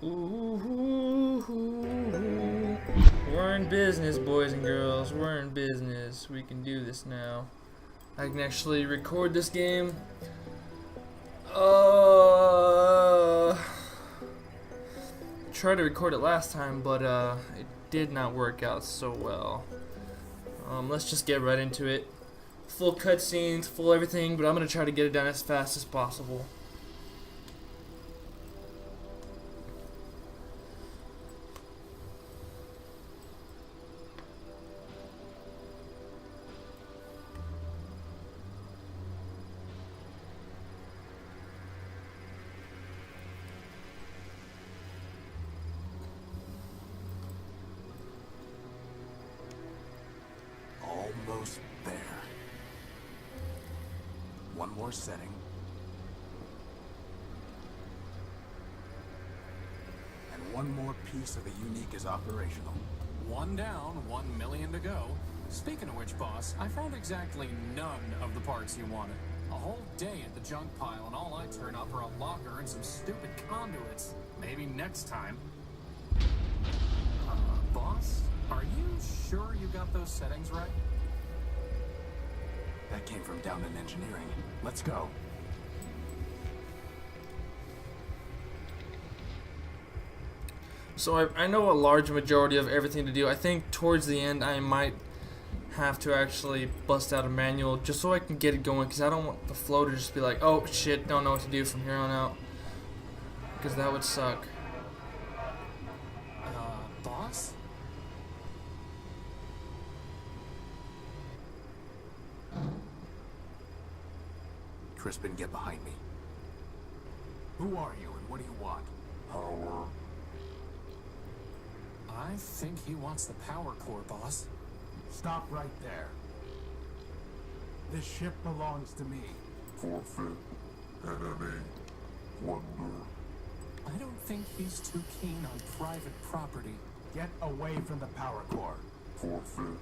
Ooh, we're in business, boys and girls. We're in business. We can do this now. I can actually record this game. Tried to record it last time, but it did not work out so well. Let's just get right into it. Full cutscenes, full everything, but I'm gonna try to get it done as fast as possible. Almost there. One more setting. And one more piece of the unique is operational. One down, 1 million to go. Speaking of which, boss, I found exactly none of the parts you wanted. A whole day at the junk pile, and all I turn up are a locker and some stupid conduits. Maybe next time. Boss, are you sure you got those settings right? That came from down in engineering. Let's go. So I know a large majority of everything to do. I think towards the end I might have to actually bust out a manual just so I can get it going, because I don't want the flow to just be like, oh shit, don't know what to do from here on out, because that would suck. Boss? Crispin, get behind me. Who are you and what do you want? Power. I think he wants the power core, boss. Stop right there. This ship belongs to me. Forfeit. Enemy. Wonder. I don't think he's too keen on private property. Get away from the power core. Forfeit.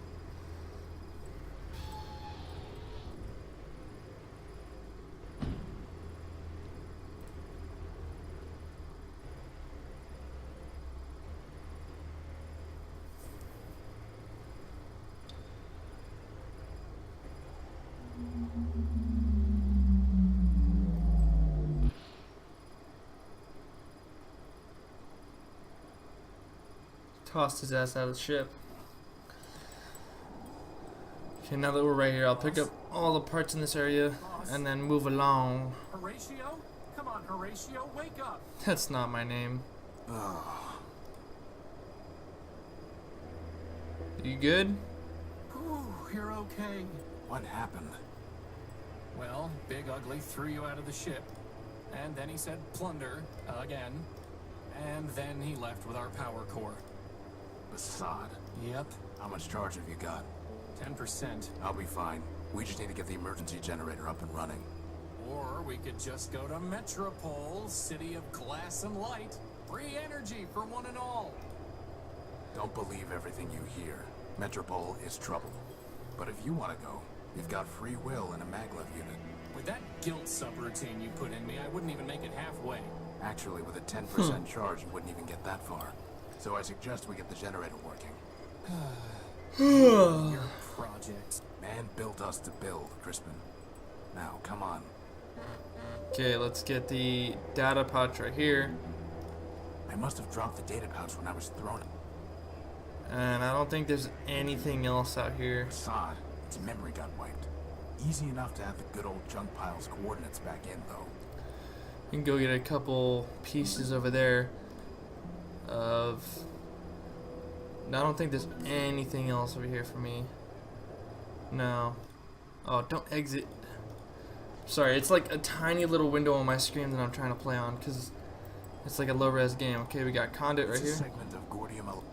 Tossed his ass out of the ship. Okay, now that we're right here, I'll pick up all the parts in this area and then move along. Horatio? Come on, Horatio, wake up! That's not my name. You good? Ooh, you're okay. What happened? Well, Big Ugly threw you out of the ship. And then he said plunder, again. And then he left with our power core. Assad. Yep, How much charge have you got? 10%. I'll be fine. We just need to get the emergency generator up and running. Or we could just go to Metropole, city of glass and light. Free energy for one and all. Don't believe everything you hear. Metropole is trouble. But if you want to go, you've got free will in a maglev unit. With that guilt subroutine you put in me, I wouldn't even make it halfway. Actually, with a 10% charge, you wouldn't even get that far. So I suggest we get the generator working. Your project. Man built us to build, Crispin. Now, come on. Okay, let's get the data pouch right here. I must have dropped the data pouch when I was thrown it. And I don't think there's anything else out here. Assad, its memory got wiped. Easy enough to have the good old junk pile's coordinates back in, though. You can go get a couple pieces over there of... I don't think there's anything else over here for me. No. Oh, don't exit. Sorry, it's like a tiny little window on my screen that I'm trying to play on, because it's like a low-res game. Okay, we got conduit right It's a here. segment of Gordium,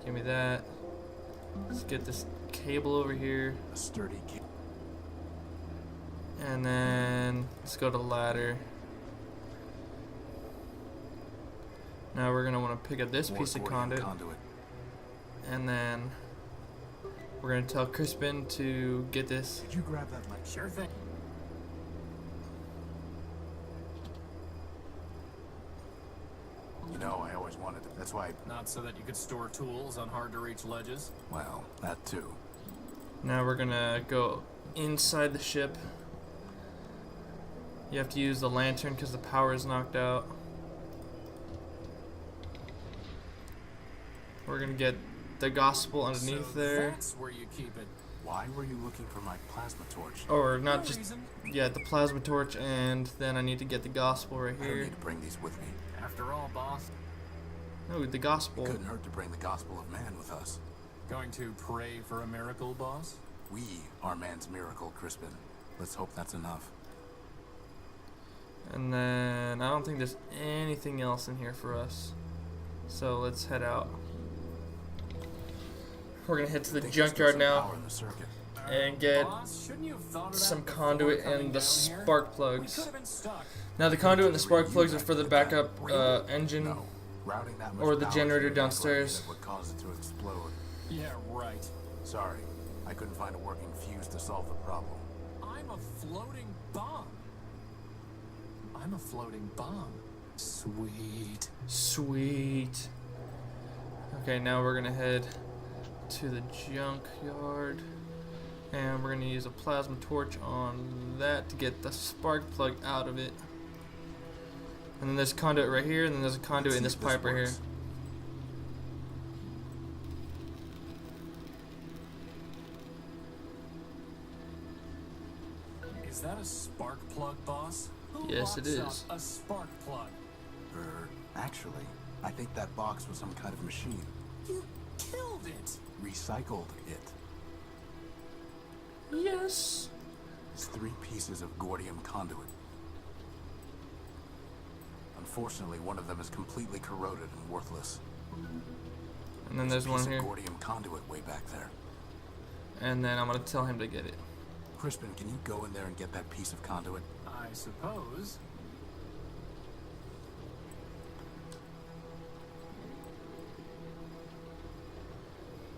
Give me that. Let's get this cable over here. a sturdy cable. And then let's go to the ladder. Now we're going to want to pick up this piece of conduit. And then we're going to tell Crispin to get this. Did you grab that light? Sure thing. You know, That's why, Not so that you could store tools on hard-to-reach ledges. well, that too. Now we're gonna go inside the ship. You have to use the lantern because the power is knocked out. We're gonna get the gospel underneath So there. that's where you keep it. Why were you looking for my plasma torch? Or not No just, reason. yeah, the plasma torch, and then I need to get the gospel right I don't here. need to bring these with me. After all, boss, Oh, the gospel. Couldn't hurt to bring the gospel of man with us. going to pray for a miracle, boss? We are man's miracle, Crispin. Let's hope that's enough. And then I don't think there's anything else in here for us. So let's head out. We're gonna head to the Think there's junkyard some now power in the circuit. and get Boss, shouldn't you have thought of that some before conduit coming and the down here? spark We plugs. could have been stuck. Now the conduit and the spark Read plugs are that for the to backup death. engine. No. Routing that much or the power generator through a network downstairs. unit would cause it to explode. Yeah, right. Sorry, I couldn't find a working fuse to solve the problem. I'm a floating bomb. I'm a floating bomb. Sweet. Sweet. Okay, now we're gonna head to the junkyard. And we're gonna use a plasma torch on that to get the spark plug out of it. And then there's a conduit right here, and then there's a conduit in Let's this see if pipe right here. works. Is that a spark plug, boss? Who Yes, it locks is. up a spark plug? Actually, I think that box was some kind of machine. You killed it. Recycled it. Yes. It's 3 pieces of Gordium conduit. Unfortunately, one of them is completely corroded and worthless. And then There's there's a one piece here. of Gordium conduit way back there. And then I'm gonna tell him to get it. Crispin, can you go in there and get that piece of conduit? I suppose.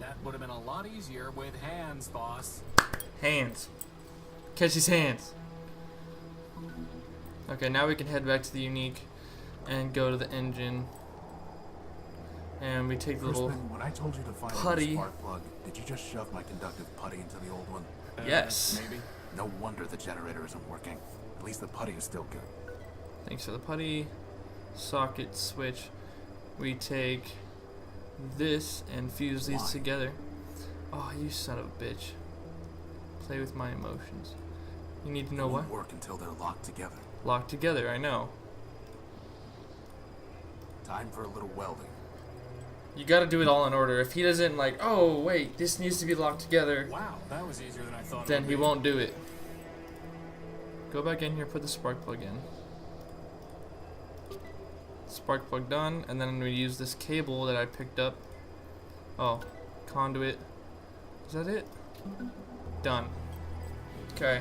That would have been a lot easier with hands, boss. Hands. Catch his hands. Okay, now we can head back to the unique and go to the engine. And we take the little. Crispin, when I told you to find putty. a spark plug, did you just shove my conductive putty into the old one? Yes. Maybe. No wonder the generator isn't working. At least the putty is still good. Thanks for the putty. Socket switch. We take this and fuse these Why? together. Oh, you son of a bitch. Play with my emotions. You need to know It what? won't work until they're locked together. Locked together, I know. Time for a little welding. You gotta do it all in order. If he doesn't like, oh wait, this needs to be locked together, Wow, that was easier than I thought. then it he would be. won't do it. Go back in here, put the spark plug in. Spark plug done, and then we use this cable that I picked up. Oh, conduit. Is that it? Done. Okay.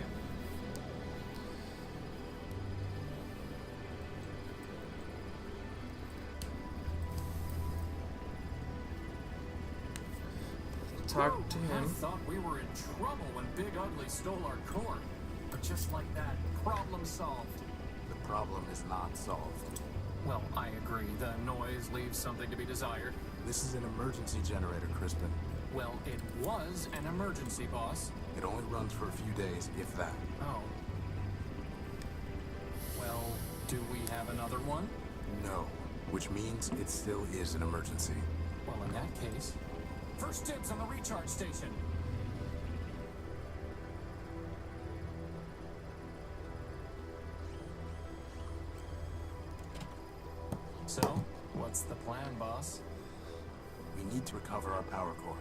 Talk to I him. thought we were in trouble when Big Ugly stole our core. But just like that, problem solved. The problem is not solved. Well, I agree. The noise leaves something to be desired. This is an emergency generator, Crispin. Well, it was an emergency, boss. It only runs for a few days, if that. Oh. Well, do we have another one? No. Which means it still is an emergency. Well, in that case, first dibs on the recharge station. So, what's the plan, boss? We need to recover our power core.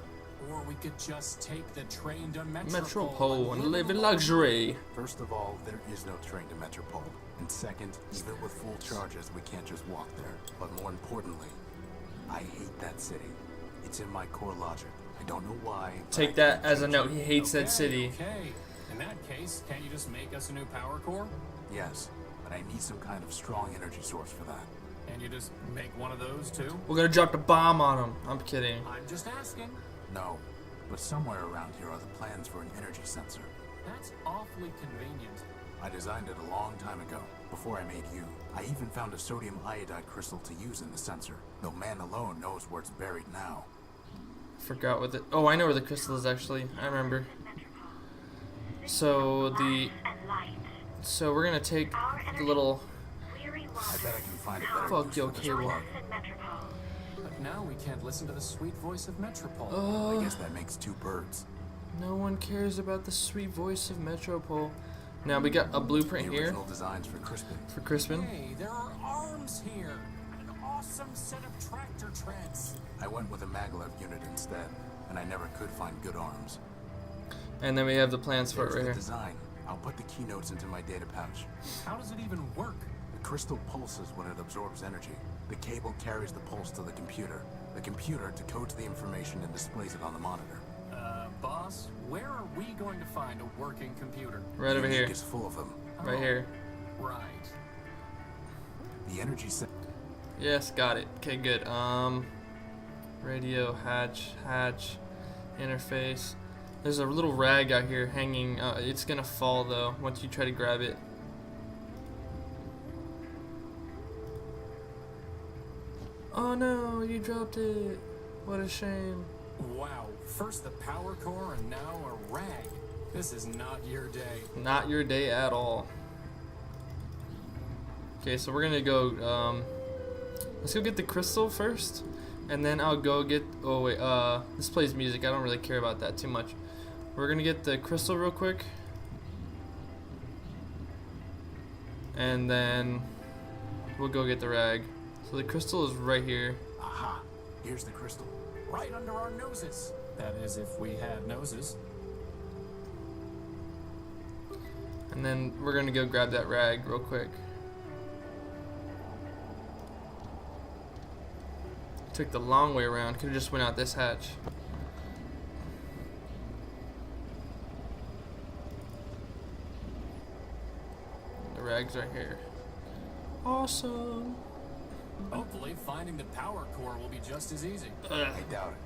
Or we could just take the train to Metropole and live in luxury. First of all, there is no train to Metropole. And second, even with full charges, we can't just walk there. But more importantly, I hate that city. It's in my core logic. I don't know why. but Take I that can't as a change note. it. He hates that city. Okay. In that case, can't you just make us a new power core? Yes, but I need some kind of strong energy source for that. And you just make one of those too? We're gonna drop the bomb on him. I'm kidding. I'm just asking. No, but somewhere around here are the plans for an energy sensor. That's awfully convenient. I designed it a long time ago. before I made you. I even found a sodium iodide crystal to use in the sensor, though man alone knows where it's buried now. Forgot what the... Oh, I know where the crystal is actually. I remember. So we're gonna take the little... I bet I can find a better Fuck use yo, for this cable. plug. But now we can't listen to the sweet voice of Metropole. I guess that makes two birds. No one cares about the sweet voice of Metropole. Now we got a blueprint The here original designs for Crispin. for Crispin. Hey, there are arms here. And an awesome set of tractor treads. I went with a maglev unit instead, and I never could find good arms. And then we have the plans for it There's right the here. design. I'll put the keynotes into my data pouch. How does it even work? The crystal pulses when it absorbs energy. The cable carries the pulse to the computer. The computer decodes the information and displays it on the monitor. Boss, where are we going to find a working computer? Right over here. It's full of them. Right here. Right. The energy set. Yes, got it. Okay, good. Radio, hatch, interface. There's a little rag out here hanging. It's gonna fall though once you try to grab it. Oh no, you dropped it. What a shame. Wow, first the power core and now a rag. This is not your day. Not your day at all. Okay, so we're gonna go, let's go get the crystal first, and then I'll go get, oh wait, this plays music, I don't really care about that too much. We're gonna get the crystal real quick, and then we'll go get the rag. So the crystal is right here. Aha! Here's the crystal. Right under our noses. That is, if we had noses. And then we're gonna go grab that rag real quick. Took the long way around, could've just went out this hatch. The rag's right here. Awesome. Hopefully, finding the power core will be just as easy. Ugh. I doubt it.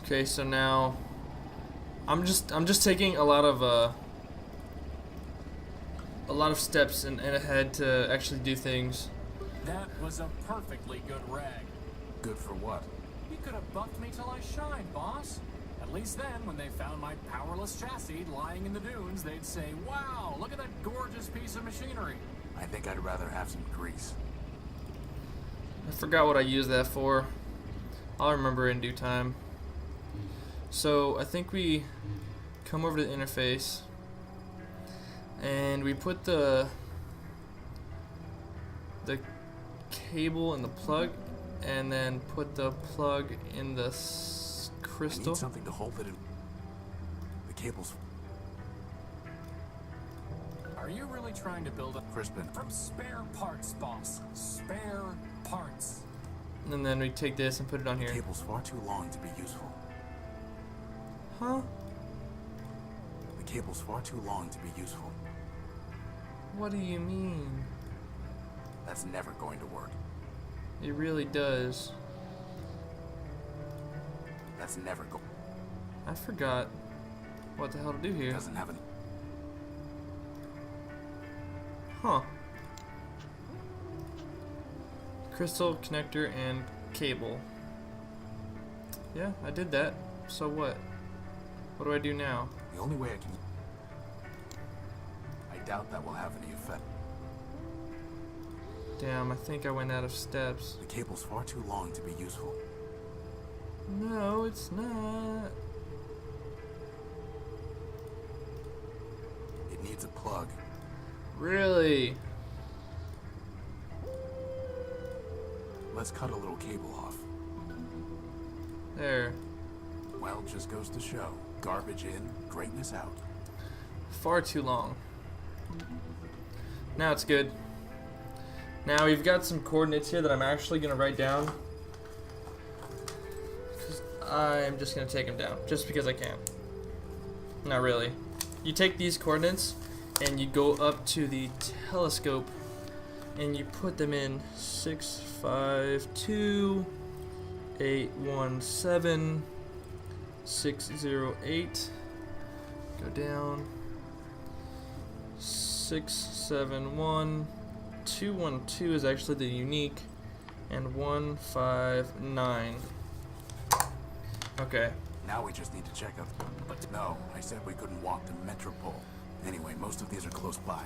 Okay, so now I'm just taking a lot of steps and ahead to actually do things. That was a perfectly good rag. Good for what? You could have buffed me till I shined, boss. At least then, when they found my powerless chassis lying in the dunes, they'd say, wow, look at that gorgeous piece of machinery. I think I'd rather have some grease. I forgot what I used that for. I'll remember in due time. So I think we come over to the interface and we put the cable in the plug and then put the plug in the I crystal. need something to hold it in. The cable's Are you really trying to build a Crispin. from spare parts, boss? Spare parts. And then we take this and put it on The here. cable's far too long to be useful. Huh? The cable's far too long to be useful. What do you mean? That's never going to work. It really does. That's never going. I forgot what the hell to do here. Doesn't have an. Huh. Crystal, connector, and cable. Yeah, I did that. So what? What do I do now? The only way I can. I doubt that will have any effect. Damn, I think I went out of steps. The cable's far too long to be useful. No, it's not. It needs a plug. Really? Let's cut a little cable off. There. Well, just goes to show. Garbage in, greatness out. Far too long. Now it's good. Now we've got some coordinates here that I'm actually going to write down. Because I'm just going to take them down. Just because I can. Not really. You take these coordinates and you go up to the telescope and you put them in 652 817 608 Go down. 671. 212 is actually the unique. And 159. Okay. Now we just need to check out. But no, I said we couldn't walk to Metropole. Anyway, most of these are close by.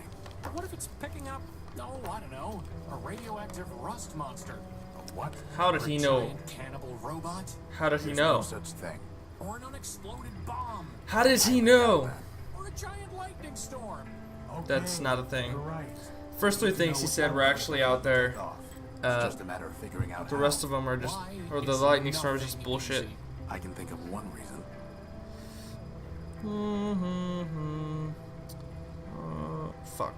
What if it's picking up, oh, I don't know, a radioactive rust monster? A what? How did Or a he know? giant cannibal robot? How did he There's know? no such thing. Or an unexploded bomb? How did he know? Or a giant lightning storm? That's not a thing. You're right. First three things he said were actually out there. It's just a matter of figuring out The how. rest of them are just, Why or the is lightning storm is just nothing bullshit. easy? I can think of one reason. Fuck.